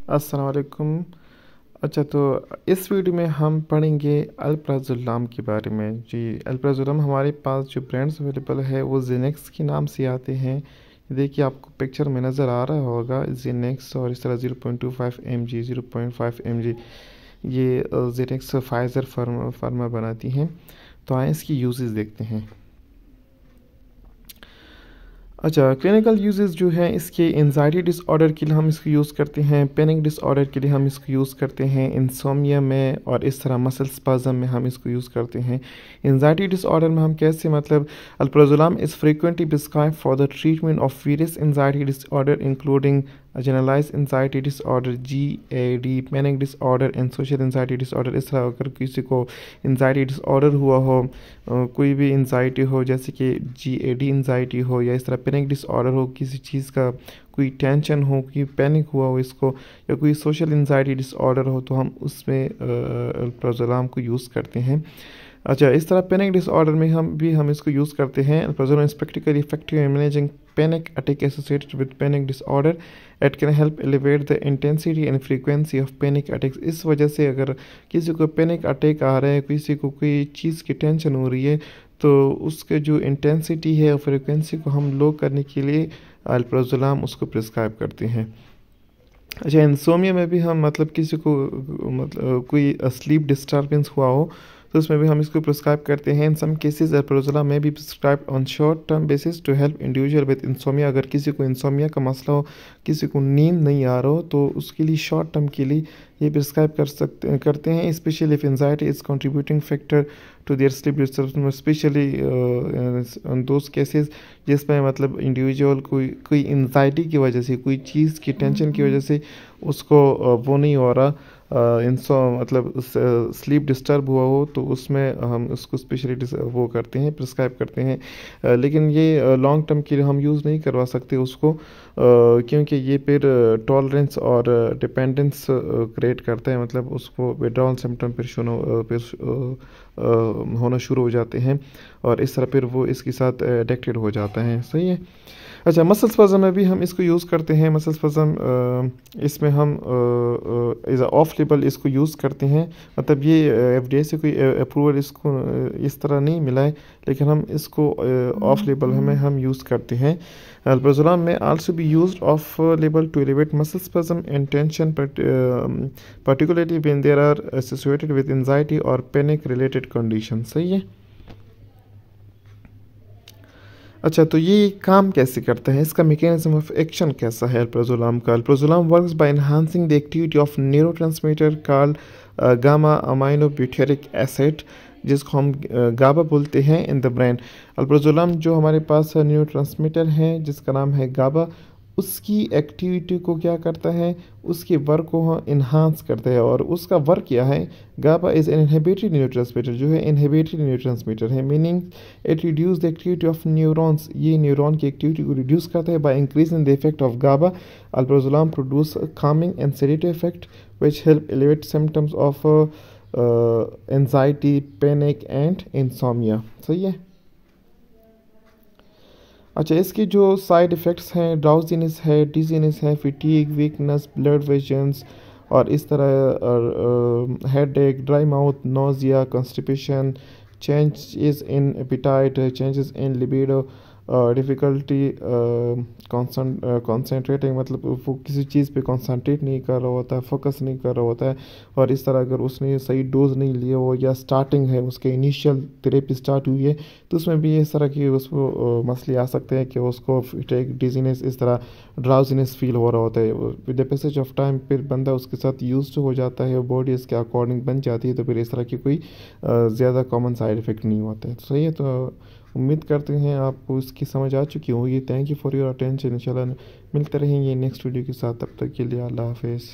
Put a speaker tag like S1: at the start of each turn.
S1: अस्सलाम वालेकुम। अच्छा, तो इस वीडियो में हम पढ़ेंगे अल्प्राजोलाम के बारे में। जी, अल्प्राजोलाम हमारे पास जो ब्रांड्स अवेलेबल है वो जेनेक्स के नाम से आते हैं। देखिए, आपको पिक्चर में नज़र आ रहा होगा जेनेक्स, और इस तरह 0.25 mg, 0.5 mg ये जेनेक्स फाइज़र फार्मा बनाती हैं। तो आए इसकी यूजेस देखते हैं। अच्छा, क्लिनिकल यूजेस जो है इसके, एंजाइटी डिसऑर्डर के लिए हम इसको यूज़ करते हैं, पैनिक डिसऑर्डर के लिए हम इसको यूज़ करते हैं, इंसोमिया में और इस तरह मसल स्पाज़म में हम इसको यूज़ करते हैं। एंजाइटी डिसऑर्डर में हम कैसे, मतलब alprazolam is frequently prescribe for the treatment of various anxiety disorder including generalise anxiety disorder GAD, panic disorder and social anxiety disorder. इस तरह अगर किसी को एंजाइटी डिसऑर्डर हुआ हो, कोई भी एंजाइटी हो जैसे कि GAD एंजाइटी हो, या इस तरह पैनिक डिसऑर्डर हो, किसी चीज़ का कोई टेंशन हो, कि पैनिक हुआ हो इसको, या कोई सोशल एंजाइटी डिसऑर्डर हो, तो हम उसमें अल्प्राजोलाम को यूज़ करते हैं। अच्छा, इस तरह पैनिक डिसऑर्डर में हम इसको यूज़ करते हैं। Alprazolam is practically effective in managing panic attack associated with panic disorder. It can help elevate the intensity and frequency of panic attacks. इस वजह से अगर किसी को पैनिक अटैक आ रहा है, किसी को कोई चीज़ की टेंशन हो रही है, तो उसके जो इंटेंसिटी है और फ्रीक्वेंसी को हम लो करने के लिए अल्प्राजोलाम उसको प्रिस्क्राइब करते हैं। अच्छा, इंसोमिया में भी हम, मतलब किसी को मतलब कोई स्लीप डिस्टर्बेंस हुआ हो, तो उसमें भी हम इसको प्रिस्क्राइब करते हैं। इन सम केसेस अल्प्राजोलाम में भी prescribe on short term basis to help individual with insomnia. अगर किसी को इंसोमिया का मसला हो, किसी को नींद नहीं आ रहा हो, तो उसके लिए शॉर्ट टर्म के लिए ये प्रिस्क्राइब करते हैं, specially if anxiety is contributing factor to their sleep disturbance, specially in those cases जिसमें मतलब इंडिविजुअल कोई एंजाइटी की वजह से, कोई चीज़ की टेंशन की वजह से उसको वो नहीं हो रहा, मतलब स्लीप डिस्टर्ब हुआ हो, तो उसमें हम उसको स्पेशली वो करते हैं, प्रिस्क्राइब करते हैं। लेकिन ये लॉन्ग टर्म के लिए हम यूज़ नहीं करवा सकते उसको, क्योंकि ये फिर टॉलरेंस और डिपेंडेंस क्रिएट करता है, मतलब उसको विड्रॉल सिम्टम होना शुरू हो जाते हैं, और इस तरह फिर वो इसके साथ एडिक्टेड हो जाता है। सही है। अच्छा, मसल स्पज़म में भी हम इसको यूज़ करते हैं। मसल स्पज़म इसमें हम एज ऑफ लेबल इसको यूज़ करते हैं, मतलब ये FDA से कोई अप्रूवल इसको इस तरह नहीं मिला है, लेकिन हम इसको ऑफ लेबल हमें हम यूज़ करते हैं। Alprazolam may also be used off label to elevate muscle spasm and tension, particularly when they are associated with anxiety or panic related condition। सही है। अच्छा, तो ये काम कैसे करता है, इसका मैकेनिज्म ऑफ एक्शन कैसा है अल्प्राजोलाम का। Alprazolam works by enhancing the activity of neurotransmitter called gamma amino butyric acid, जिसको हम गाबा बोलते हैं इन द ब्रेन। अल्प्राजोलाम जो हमारे पास न्यूरोट्रांसमीटर है जिसका नाम है गाबा, उसकी एक्टिविटी को क्या करता है, उसके वर्क को इन्हांस करता है। और उसका वर्क क्या है, GABA is an inhibitory neurotransmitter, जो है इनहिबिटरी न्यूरोट्रांसमीटर है, meaning it reduce the activity of neurons. ये न्यूरॉन की एक्टिविटी को रिड्यूस करता है by increasing the effect of GABA. Alprazolam produce calming and sedative effect which help elevate symptoms of anxiety, panic and insomnia। सही है। अच्छा, इसके जो साइड इफ़ेक्ट्स हैं, ड्राउजीनेस है, डिजीनेस है, फिटीग, वीकनेस, ब्लड विजन्स, और इस तरह headache, dry mouth, nausea, constipation, changes in appetite, changes in libido, difficulty concentrating, मतलब वो किसी चीज़ पे कॉन्सेंट्रेट नहीं कर रहा होता है, फोकस नहीं कर रहा होता है। और इस तरह अगर उसने सही डोज नहीं लिया हो, या स्टार्टिंग है उसके इनिशियल थेरेपी स्टार्ट हुई है, तो उसमें भी इस तरह की उसको मसले आ सकते हैं कि उसको डिजीनेस, इस तरह ड्राउजीनेस फील हो रहा होता है। With the passage of time फिर बंदा उसके साथ यूज्ड हो जाता है, बॉडी इसके अकॉर्डिंग बन जाती है, तो फिर इस तरह की कोई ज़्यादा कॉमन साइड इफ़ेक्ट नहीं होता है। तो सही है। तो उम्मीद करते हैं आपको इसकी समझ आ चुकी होगी। Thank you for your attention. इंशाल्लाह मिलते रहेंगे नेक्स्ट वीडियो के साथ, तब तक के लिए अल्लाह हाफिज़।